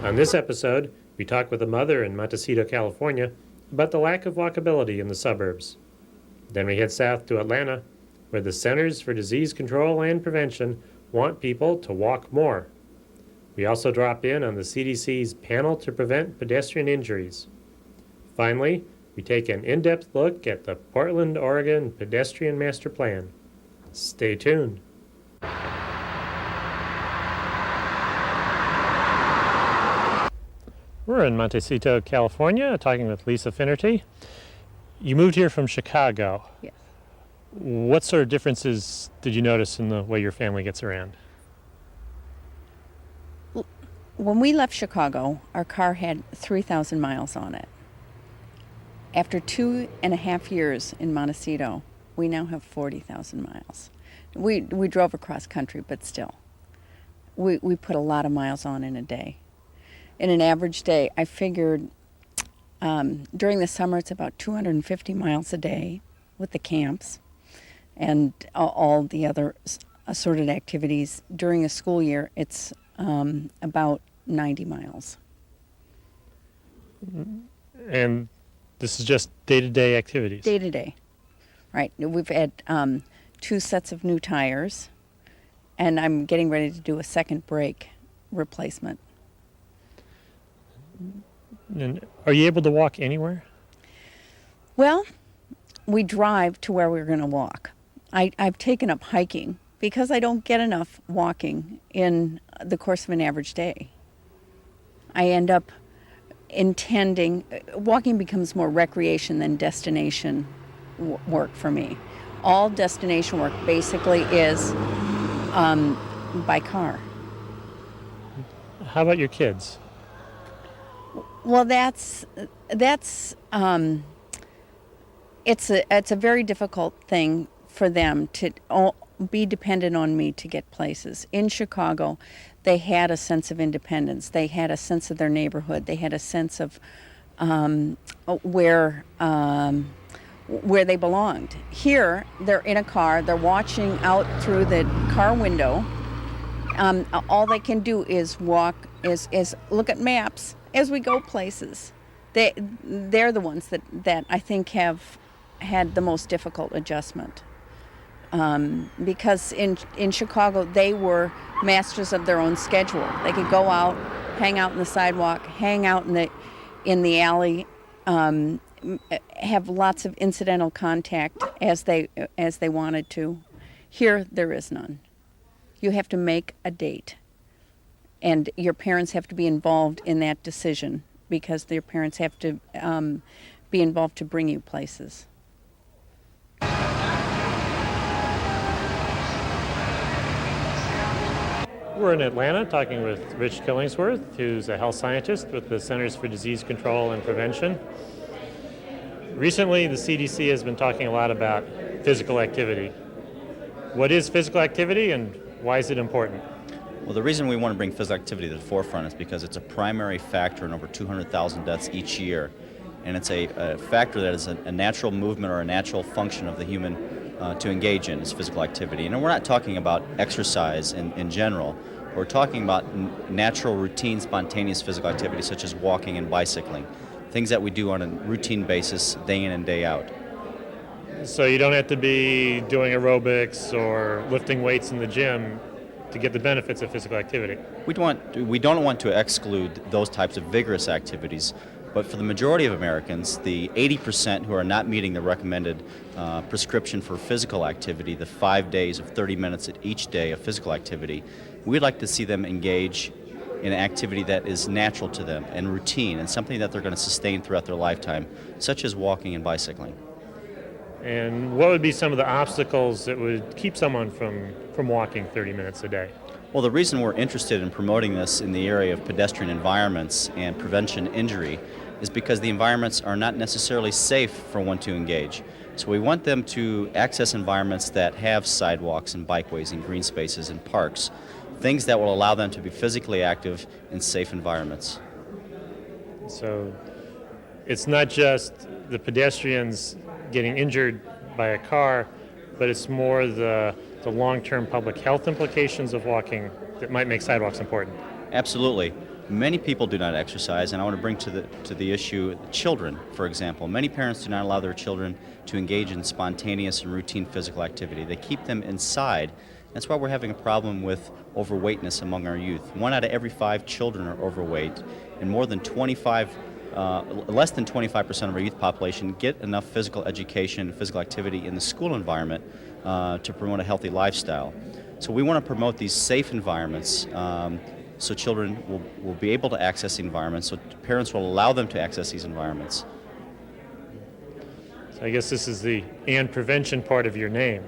On this episode, we talk with a mother in Montecito, California, about the lack of walkability in the suburbs. Then we head south to Atlanta, where the Centers for Disease Control and Prevention want people to walk more. We also drop in on the CDC's panel to prevent pedestrian injuries. Finally, we take an in-depth look at the Portland, Oregon Pedestrian Master Plan. Stay tuned. We're in Montecito, California, talking with Lisa Finnerty. You moved here from Chicago. Yes. What sort of differences did you notice in the way your family gets around? When we left Chicago, our car had 3,000 miles on it. After 2.5 years in Montecito, we now have 40,000 miles. We drove across country, but still. We put a lot of miles on in a day. In an average day, I figured during the summer it's about 250 miles a day with the camps and all the other assorted activities. During a school year, it's about 90 miles. And this is just day-to-day activities? Day-to-day, right. We've had 2 sets of new tires, and I'm getting ready to do a second brake replacement. And are you able to walk anywhere? Well, we drive to where we're going to walk. I've taken up hiking because I don't get enough walking in the course of an average day. I end up walking becomes more recreation than destination work for me. All destination work basically is by car. How about your kids? Well, it's a very difficult thing for them to be dependent on me to get places. In Chicago, they had a sense of independence. They had a sense of their neighborhood. They had a sense of where they belonged. Here, they're in a car. They're watching out through the car window. All they can do is walk, is look at maps as we go places. They're the ones that I think have had the most difficult adjustment. Because in Chicago, they were masters of their own schedule. They could go out, hang out in the sidewalk, hang out in the alley, have lots of incidental contact as they wanted to. Here, there is none. You have to make a date, and your parents have to be involved in that decision because their parents have to be involved to bring you places. We're in Atlanta talking with Rich Killingsworth, who's a health scientist with the Centers for Disease Control and Prevention. Recently, the CDC has been talking a lot about physical activity. What is physical activity and why is it important? Well, the reason we want to bring physical activity to the forefront is because it's a primary factor in over 200,000 deaths each year. And it's a factor that is a natural movement or a natural function of the human to engage in, is physical activity. And we're not talking about exercise in general. We're talking about natural, routine, spontaneous physical activity such as walking and bicycling, things that we do on a routine basis day in and day out. So you don't have to be doing aerobics or lifting weights in the gym to get the benefits of physical activity. We don't want to exclude those types of vigorous activities, but for the majority of Americans, the 80% who are not meeting the recommended prescription for physical activity, the 5 days of 30 minutes at each day of physical activity, we'd like to see them engage in an activity that is natural to them and routine and something that they're going to sustain throughout their lifetime, such as walking and bicycling. And what would be some of the obstacles that would keep someone from walking 30 minutes a day? Well, the reason we're interested in promoting this in the area of pedestrian environments and prevention injury is because the environments are not necessarily safe for one to engage. So we want them to access environments that have sidewalks and bikeways and green spaces and parks, things that will allow them to be physically active in safe environments. So it's not just the pedestrians getting injured by a car, but it's more the long-term public health implications of walking that might make sidewalks important. Absolutely. Many people do not exercise, and I want to bring to the issue children, for example. Many parents do not allow their children to engage in spontaneous and routine physical activity. They keep them inside. That's why we're having a problem with overweightness among our youth. 1 out of every 5 children are overweight, and less than 25% of our youth population get enough physical education and physical activity in the school environment to promote a healthy lifestyle. So we want to promote these safe environments so children will be able to access the environment, so parents will allow them to access these environments. So I guess this is the and prevention part of your name.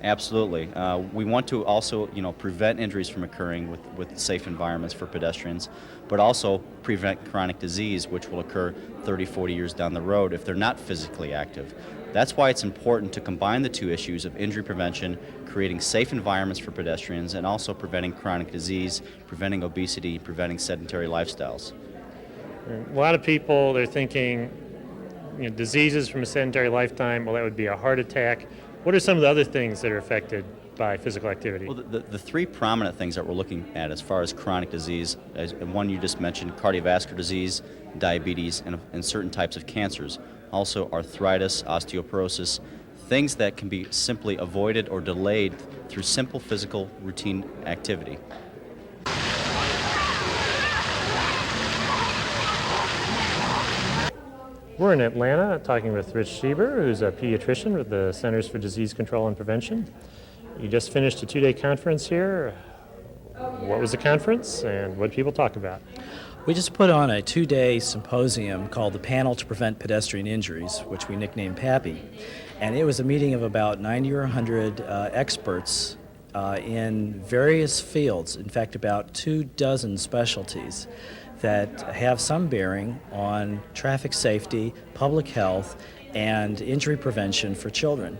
Absolutely. We want to also, prevent injuries from occurring with safe environments for pedestrians, but also prevent chronic disease, which will occur 30, 40 years down the road if they're not physically active. That's why it's important to combine the two issues of injury prevention, creating safe environments for pedestrians, and also preventing chronic disease, preventing obesity, preventing sedentary lifestyles. A lot of people, they're thinking, diseases from a sedentary lifetime, well, that would be a heart attack. What are some of the other things that are affected by physical activity? Well, the 3 prominent things that we're looking at as far as chronic disease, one you just mentioned, cardiovascular disease, diabetes, and certain types of cancers. Also arthritis, osteoporosis, things that can be simply avoided or delayed through simple physical routine activity. We're in Atlanta talking with Rich Schieber, who's a pediatrician with the Centers for Disease Control and Prevention. You just finished a 2-day conference here. What was the conference and what did people talk about? We just put on a 2-day symposium called the Panel to Prevent Pedestrian Injuries, which we nicknamed PAPI. And it was a meeting of about 90 or 100 experts in various fields, in fact about 24 specialties that have some bearing on traffic safety, public health, and injury prevention for children.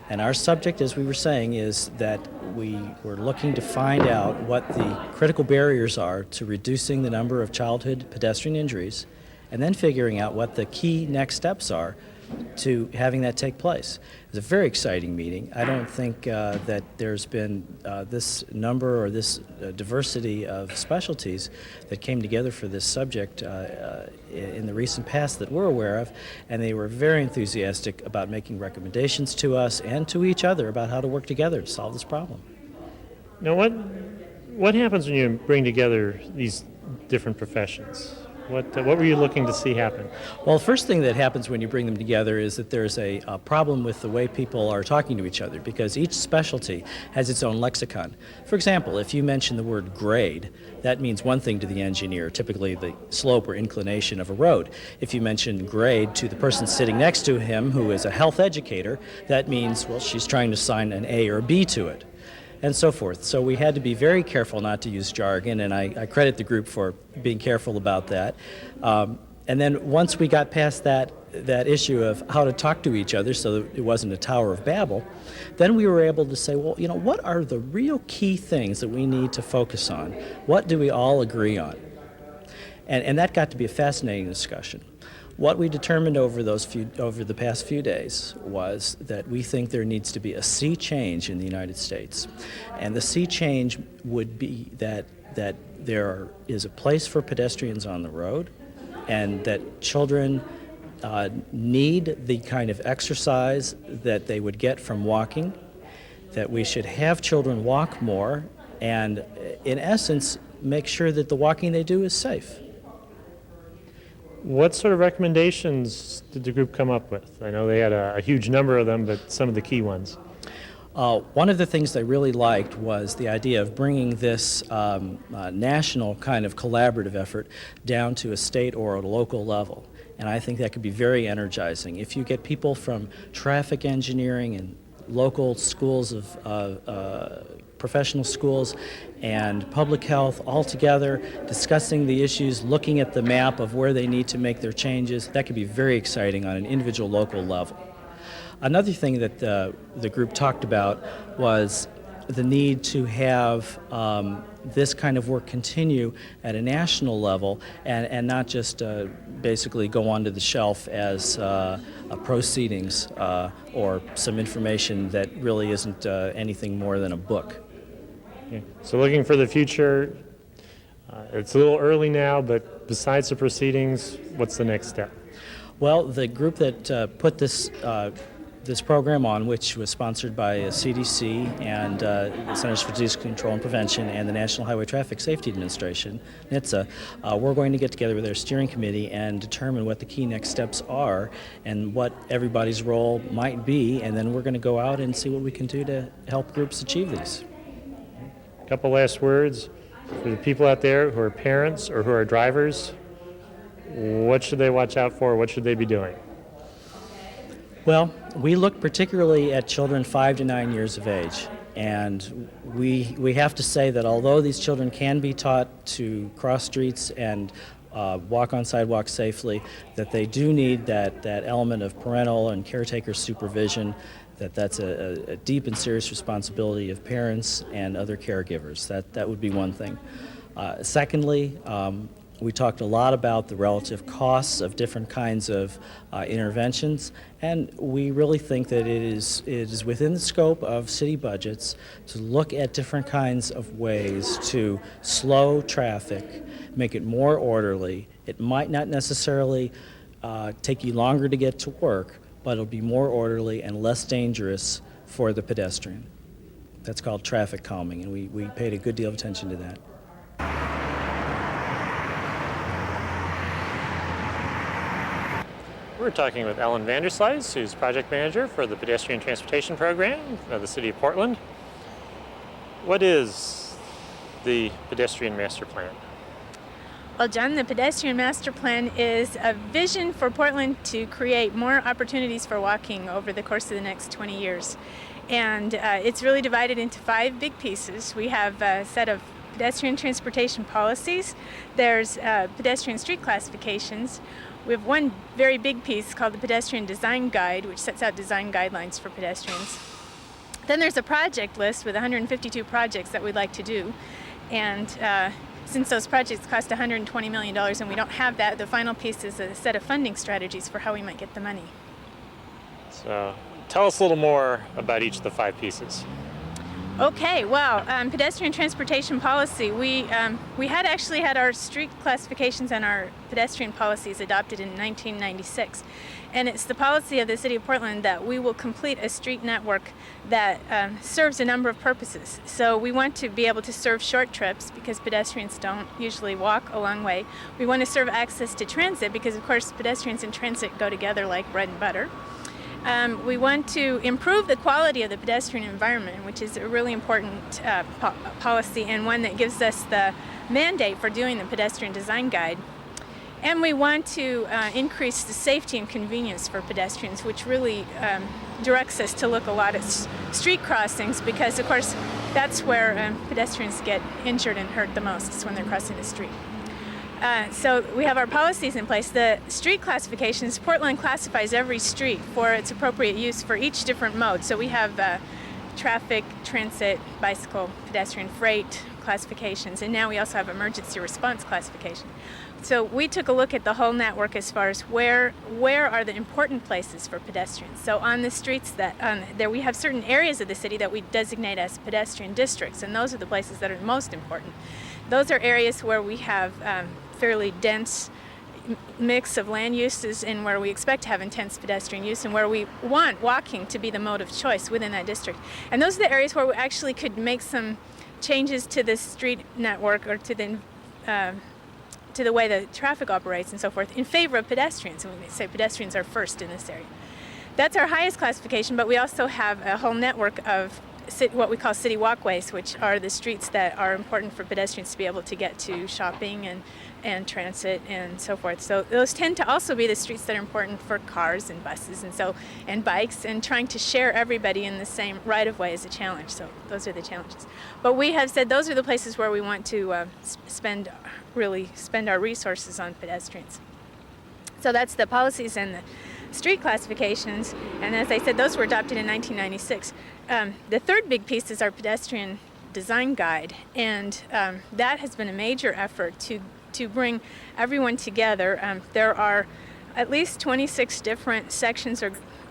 And our subject, as we were saying, is that we were looking to find out what the critical barriers are to reducing the number of childhood pedestrian injuries, and then figuring out what the key next steps are to having that take place. It was a very exciting meeting. I don't think that there's been this number or this diversity of specialties that came together for this subject in the recent past that we're aware of, and they were very enthusiastic about making recommendations to us and to each other about how to work together to solve this problem. Now, what happens when you bring together these different professions? What were you looking to see happen? Well, the first thing that happens when you bring them together is that there's a problem with the way people are talking to each other, because each specialty has its own lexicon. For example, if you mention the word grade, that means one thing to the engineer, typically the slope or inclination of a road. If you mention grade to the person sitting next to him, who is a health educator, that means, well, she's trying to assign an A or B to it, and so forth. So we had to be very careful not to use jargon, and I credit the group for being careful about that. And then once we got past that issue of how to talk to each other so that it wasn't a Tower of Babel, then we were able to say, well, what are the real key things that we need to focus on? What do we all agree on? And that got to be a fascinating discussion. What we determined over the past few days was that we think there needs to be a sea change in the United States. And the sea change would be that there is a place for pedestrians on the road, and that children need the kind of exercise that they would get from walking, that we should have children walk more, and in essence, make sure that the walking they do is safe. What sort of recommendations did the group come up with? I know they had a huge number of them, but some of the key ones. One of the things they really liked was the idea of bringing this national kind of collaborative effort down to a state or a local level. And I think that could be very energizing. If you get people from traffic engineering and local schools of professional schools and public health all together, discussing the issues, looking at the map of where they need to make their changes, that could be very exciting on an individual local level. Another thing that the group talked about was the need to have this kind of work continue at a national level and not just basically go onto the shelf as proceedings or some information that really isn't anything more than a book. Okay. So looking for the future, It's a little early now, but besides the proceedings, what's the next step? Well, the group that put this program on, which was sponsored by CDC and the Centers for Disease Control and Prevention and the National Highway Traffic Safety Administration, NHTSA, we're going to get together with their steering committee and determine what the key next steps are and what everybody's role might be, and then we're going to go out and see what we can do to help groups achieve these. A couple last words for the people out there who are parents or who are drivers. What should they watch out for? What should they be doing? Well, we look particularly at children 5 to 9 years of age, and we have to say that although these children can be taught to cross streets and walk on sidewalks safely, that they do need that element of parental and caretaker supervision, that's a deep and serious responsibility of parents and other caregivers. That would be one thing. Secondly, we talked a lot about the relative costs of different kinds of interventions, and we really think that it is within the scope of city budgets to look at different kinds of ways to slow traffic, make it more orderly. It might not necessarily take you longer to get to work, but it'll be more orderly and less dangerous for the pedestrian. That's called traffic calming, and we paid a good deal of attention to that. We're talking with Ellen Vanderslice, who's project manager for the Pedestrian Transportation Program of the City of Portland. What is the Pedestrian Master Plan? Well, John, the Pedestrian Master Plan is a vision for Portland to create more opportunities for walking over the course of the next 20 years. And it's really divided into 5 big pieces. We have a set of pedestrian transportation policies. There's pedestrian street classifications. We have one very big piece called the Pedestrian Design Guide, which sets out design guidelines for pedestrians. Then there's a project list with 152 projects that we'd like to do. And since those projects cost $120 million and we don't have that, the final piece is a set of funding strategies for how we might get the money. So tell us a little more about each of the 5 pieces. Okay, well, pedestrian transportation policy. We had actually had our street classifications and our pedestrian policies adopted in 1996. And it's the policy of the City of Portland that we will complete a street network that serves a number of purposes. So we want to be able to serve short trips because pedestrians don't usually walk a long way. We want to serve access to transit because, of course, pedestrians and transit go together like bread and butter. We want to improve the quality of the pedestrian environment, which is a really important policy and one that gives us the mandate for doing the pedestrian design guide. And we want to increase the safety and convenience for pedestrians, which really directs us to look a lot at street crossings because, of course, that's where pedestrians get injured and hurt the most, is when they're crossing the street. So we have our policies in place. The street classifications, Portland classifies every street for its appropriate use for each different mode. So we have traffic, transit, bicycle, pedestrian, freight classifications, and now we also have emergency response classification. So we took a look at the whole network as far as where are the important places for pedestrians. So on the streets that there we have certain areas of the city that we designate as pedestrian districts, and those are the places that are most important. Those are areas where we have fairly dense mix of land uses and where we expect to have intense pedestrian use and where we want walking to be the mode of choice within that district. And those are the areas where we actually could make some changes to the street network or to the way the traffic operates and so forth in favor of pedestrians. And we say pedestrians are first in this area. That's our highest classification, but we also have a whole network of what we call city walkways, which are the streets that are important for pedestrians to be able to get to shopping and transit and so forth. So those tend to also be the streets that are important for cars and buses and bikes, and trying to share everybody in the same right-of-way is a challenge. So those are the challenges. But we have said those are the places where we want to spend our resources on pedestrians. So that's the policies and the street classifications, and as I said, those were adopted in 1996. The third big piece is our pedestrian design guide, and that has been a major effort to bring everyone together. There are at least 26 different sections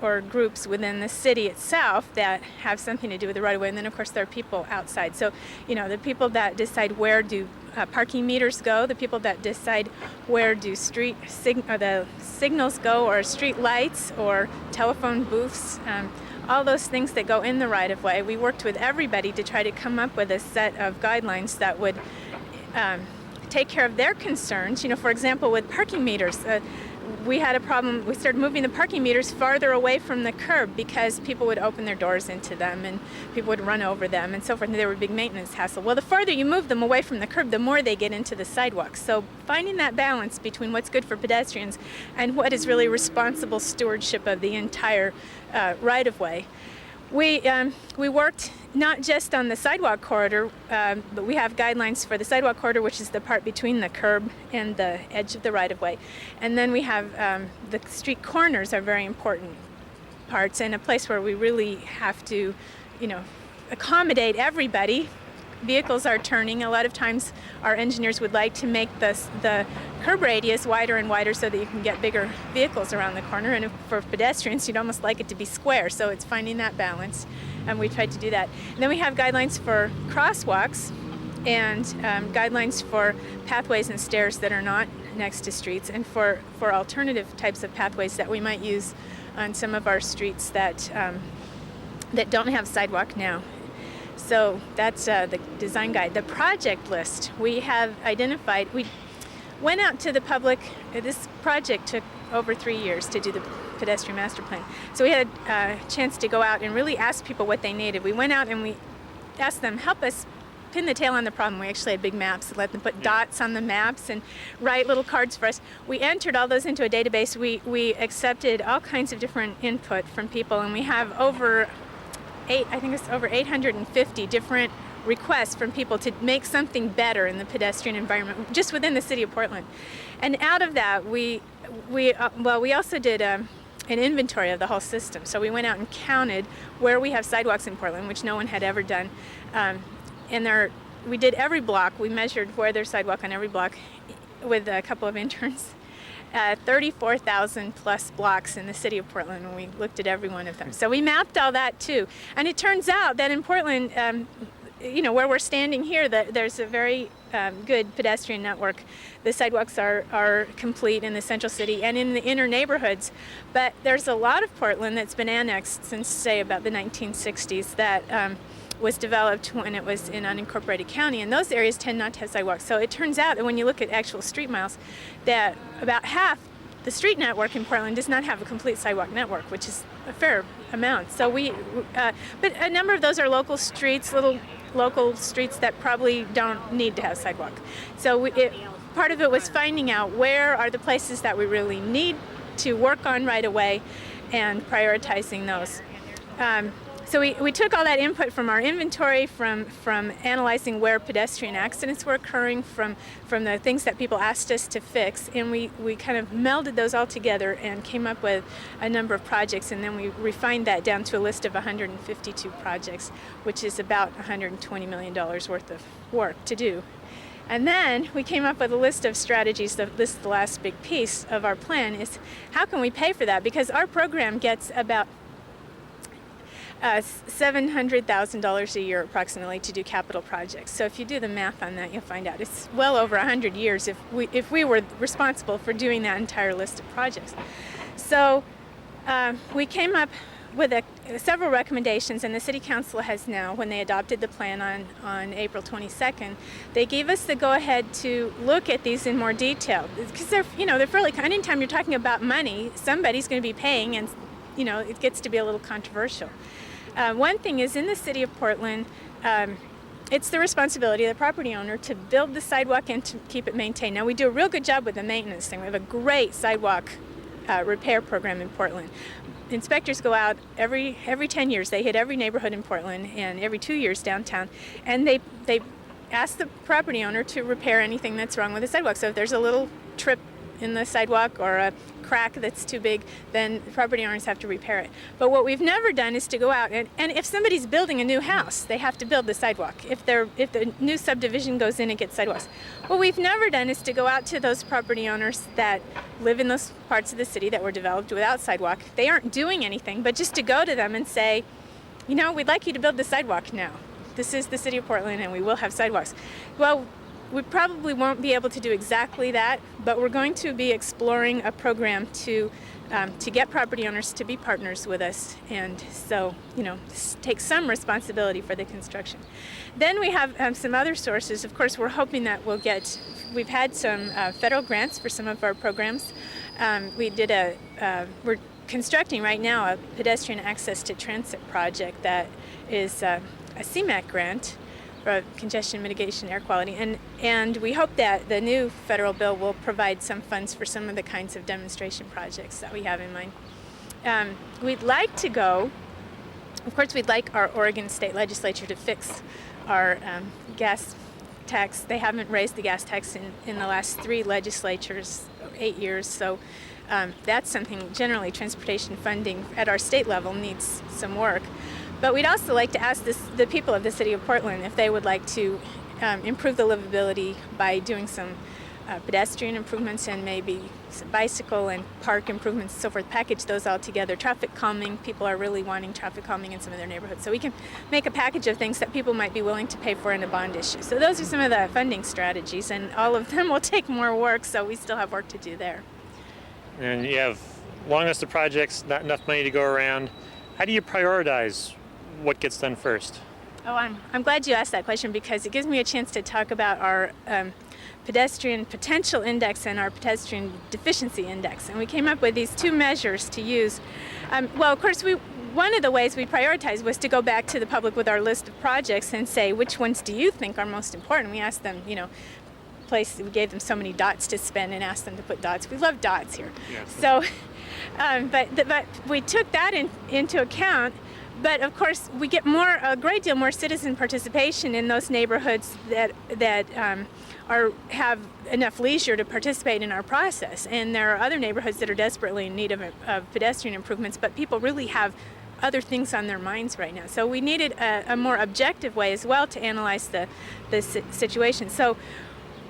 or groups within the city itself that have something to do with the right of way. And then, of course, there are people outside. So, the people that decide where do parking meters go, the people that decide where do the signals go, or street lights or telephone booths, all those things that go in the right of way. We worked with everybody to try to come up with a set of guidelines that would take care of their concerns. For example, with parking meters, we had a problem. We started moving the parking meters farther away from the curb because people would open their doors into them and people would run over them and so forth. And they were a big maintenance hassle. Well, the farther you move them away from the curb, the more they get into the sidewalks. So finding that balance between what's good for pedestrians and what is really responsible stewardship of the entire right-of-way. We worked not just on the sidewalk corridor, but we have guidelines for the sidewalk corridor, which is the part between the curb and the edge of the right-of-way. And then we have the street corners are very important parts, and a place where we really have to, accommodate everybody. Vehicles are turning. A lot of times our engineers would like to make the curb radius wider and wider so that you can get bigger vehicles around the corner. And for pedestrians, you'd almost like it to be square. So it's finding that balance. And we tried to do that. And then we have guidelines for crosswalks and guidelines for pathways and stairs that are not next to streets, and for alternative types of pathways that we might use on some of our streets that don't have sidewalk now. So that's the design guide. The project list we have identified. We went out to the public. This project took over 3 years to do the pedestrian master plan. So we had a chance to go out and really ask people what they needed. We went out and we asked them, help us pin the tail on the problem. We actually had big maps that let them put dots on the maps and write little cards for us. We entered all those into a database. We accepted all kinds of different input from people, and we have over 850 different requests from people to make something better in the pedestrian environment just within the city of Portland. And out of that, we also did an inventory of the whole system. So we went out and counted where we have sidewalks in Portland, which no one had ever done. And we did every block. We measured where there's sidewalk on every block with a couple of interns. 34,000 plus blocks in the city of Portland, and we looked at every one of them. So we mapped all that too. And it turns out that in Portland, where we're standing here, there's a very good pedestrian network. The sidewalks are complete in the central city and in the inner neighborhoods. But there's a lot of Portland that's been annexed since, say, about the 1960s that was developed when it was in unincorporated county, and those areas tend not to have sidewalks. So it turns out that when you look at actual street miles, that about half the street network in Portland does not have a complete sidewalk network, which is a fair amount. So but a number of those are local streets, little local streets that probably don't need to have sidewalk. So part of it was finding out where are the places that we really need to work on right away and prioritizing those. So we took all that input from our inventory, from analyzing where pedestrian accidents were occurring, from the things that people asked us to fix, and we kind of melded those all together and came up with a number of projects, and then we refined that down to a list of 152 projects, which is about $120 million worth of work to do. And then we came up with a list of strategies. This is the last big piece of our plan, is how can we pay for that? Because our program gets about $700,000 a year approximately to do capital projects. So if you do the math on that, you'll find out it's well over 100 years if we were responsible for doing that entire list of projects. So we came up with several recommendations, and the City Council has now, when they adopted the plan on April 22nd, they gave us the go-ahead to look at these in more detail. Because they're fairly, anytime you're talking about money, somebody's going to be paying, and it gets to be a little controversial. One thing is, in the city of Portland, it's the responsibility of the property owner to build the sidewalk and to keep it maintained. Now, we do a real good job with the maintenance thing. We have a great sidewalk repair program in Portland. Inspectors go out every 10 years. They hit every neighborhood in Portland, and every 2 years downtown, and they ask the property owner to repair anything that's wrong with the sidewalk. So if there's a little trip in the sidewalk or a crack that's too big, then property owners have to repair it. But what we've never done is to go out and if somebody's building a new house, they have to build the sidewalk. If the new subdivision goes in and gets sidewalks. What we've never done is to go out to those property owners that live in those parts of the city that were developed without sidewalk. They aren't doing anything, but just to go to them and say, you know, we'd like you to build the sidewalk now. This is the city of Portland and we will have sidewalks. Well, we probably won't be able to do exactly that, but we're going to be exploring a program to get property owners to be partners with us, and so, you know, take some responsibility for the construction. Then we have some other sources. Of course, we're hoping that we've had some federal grants for some of our programs. We're constructing right now a pedestrian access to transit project that is a CMAQ grant, for congestion mitigation, air quality, and we hope that the new federal bill will provide some funds for some of the kinds of demonstration projects that we have in mind. We'd like to go, of course, we'd like our Oregon state legislature to fix our gas tax. They haven't raised the gas tax in the last 3 legislatures, 8 years, so that's something. Generally, transportation funding at our state level needs some work. But we'd also like to ask the people of the city of Portland if they would like to improve the livability by doing some pedestrian improvements and maybe some bicycle and park improvements and so forth, package those all together. Traffic calming, people are really wanting traffic calming in some of their neighborhoods. So we can make a package of things that people might be willing to pay for in a bond issue. So those are some of the funding strategies, and all of them will take more work, so we still have work to do there. And you have long list of projects, not enough money to go around. How do you prioritize what gets done first? Oh, I'm glad you asked that question, because it gives me a chance to talk about our pedestrian potential index and our pedestrian deficiency index. And we came up with these 2 measures to use. Well, of course, one of the ways we prioritized was to go back to the public with our list of projects and say, which ones do you think are most important? We asked them, you know, we gave them so many dots to spend and asked them to put dots. We love dots here. Yeah. So, but we took that into account. But of course, we get a great deal more citizen participation in those neighborhoods that have enough leisure to participate in our process. And there are other neighborhoods that are desperately in need of pedestrian improvements, but people really have other things on their minds right now. So we needed a more objective way as well to analyze the situation. So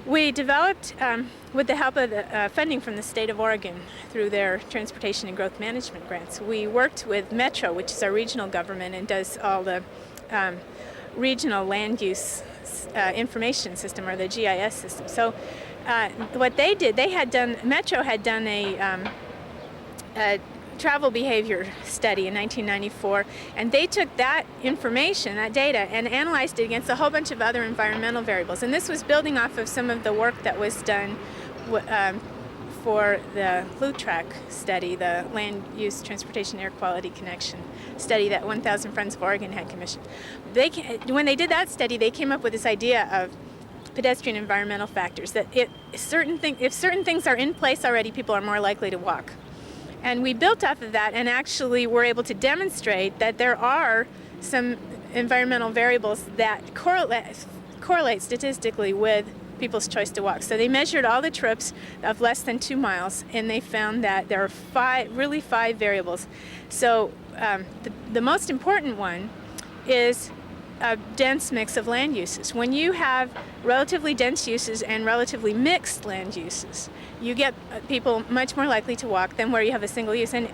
we developed, with the help of the funding from the state of Oregon through their transportation and growth management grants, we worked with Metro, which is our regional government and does all the regional land use information system, or the GIS system. So what they did, Metro had done a travel behavior study in 1994, and they took that information, that data, and analyzed it against a whole bunch of other environmental variables. And this was building off of some of the work that was done for the LUTRAC study, the Land Use Transportation Air Quality Connection study that 1,000 Friends of Oregon had commissioned. When they did that study, they came up with this idea of pedestrian environmental factors, that if certain things are in place already, people are more likely to walk. And we built off of that and actually were able to demonstrate that there are some environmental variables that correlate statistically with people's choice to walk. So they measured all the trips of less than 2 miles, and they found that there are 5 variables. So the most important one is a dense mix of land uses. When you have relatively dense uses and relatively mixed land uses, you get people much more likely to walk than where you have a single use. And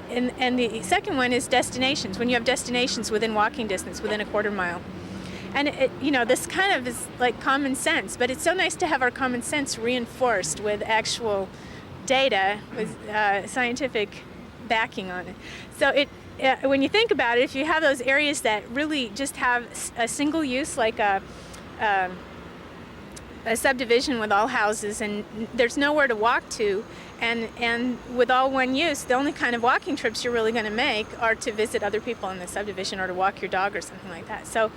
the second one is destinations. When you have destinations within walking distance, within a quarter mile. And this kind of is like common sense, but it's so nice to have our common sense reinforced with actual data, with scientific backing on it. So when you think about it, if you have those areas that really just have a single use, like a subdivision with all houses, and there's nowhere to walk to, and with all one use, the only kind of walking trips you're really going to make are to visit other people in the subdivision or to walk your dog or something like that. So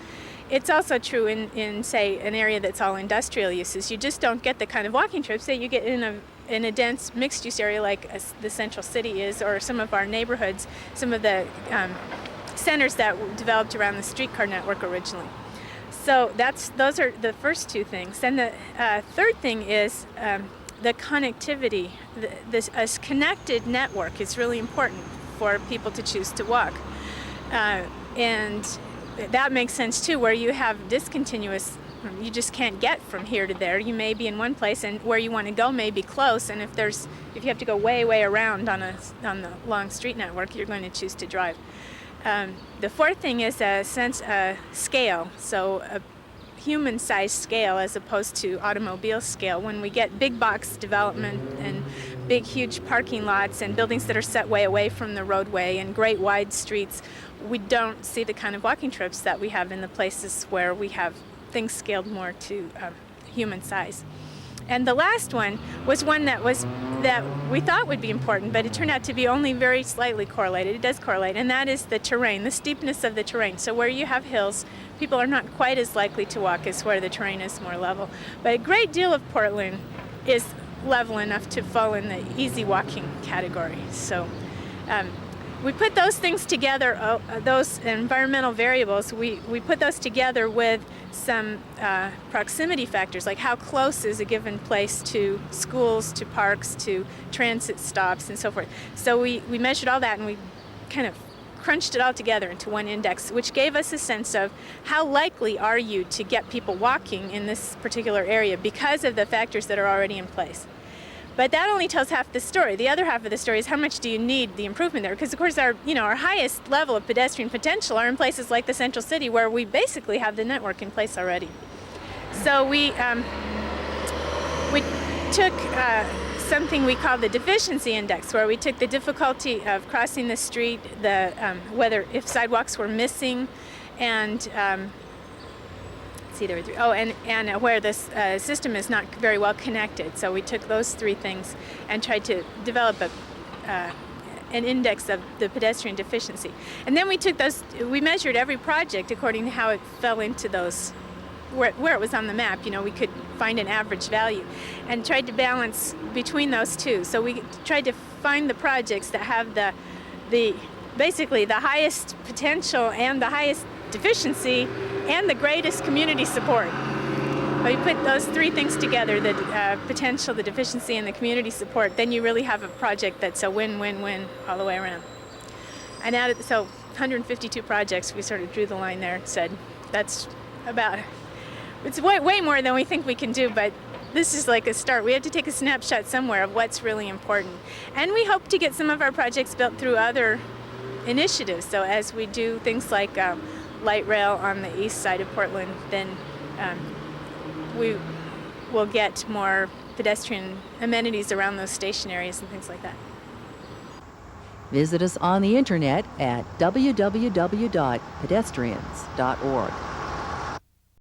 it's also true in say, an area that's all industrial uses. You just don't get the kind of walking trips that you get in a dense mixed-use area like the central city is, or some of our neighborhoods, some of the centers that were developed around the streetcar network originally. So those are the first 2 things. Then the third thing is the connectivity, a connected network is really important for people to choose to walk. And that makes sense too, where you have discontinuous, you just can't get from here to there. You may be in one place and where you want to go may be close, and if you have to go way around on the long street network, you're going to choose to drive. The fourth thing is a sense of scale, so a human-sized scale as opposed to automobile scale. When we get big box development and big huge parking lots and buildings that are set way away from the roadway and great wide streets, we don't see the kind of walking trips that we have in the places where we have things scaled more to human size. And the last one was one that we thought would be important, but it turned out to be only very slightly correlated. It does correlate, and that is the terrain, the steepness of the terrain. So where you have hills, people are not quite as likely to walk as where the terrain is more level. But a great deal of Portland is level enough to fall in the easy walking category. So we put those things together, those environmental variables, we put those together with some proximity factors, like how close is a given place to schools, to parks, to transit stops, and so forth. So we measured all that, and we kind of crunched it all together into one index, which gave us a sense of how likely are you to get people walking in this particular area because of the factors that are already in place. But that only tells half the story. The other half of the story is how much do you need the improvement there? Because of course our highest level of pedestrian potential are in places like the central city, where we basically have the network in place already. So we took something we call the deficiency index, where we took the difficulty of crossing the street, if sidewalks were missing, and and where this system is not very well connected. So we took those three things and tried to develop an index of the pedestrian deficiency. And then we measured every project according to how it fell into those, where it was on the map. We could find an average value and tried to balance between those two. So we tried to find the projects that have basically the highest potential and the highest deficiency and the greatest community support. But you put those three things together, the potential, the deficiency, and the community support, then you really have a project that's a win-win-win all the way around. And so 152 projects, we sort of drew the line there and said, it's way more than we think we can do, but this is like a start. We have to take a snapshot somewhere of what's really important. And we hope to get some of our projects built through other initiatives. So as we do things like light rail on the east side of Portland, then we will get more pedestrian amenities around those station areas and things like that. Visit us on the internet at www.pedestrians.org.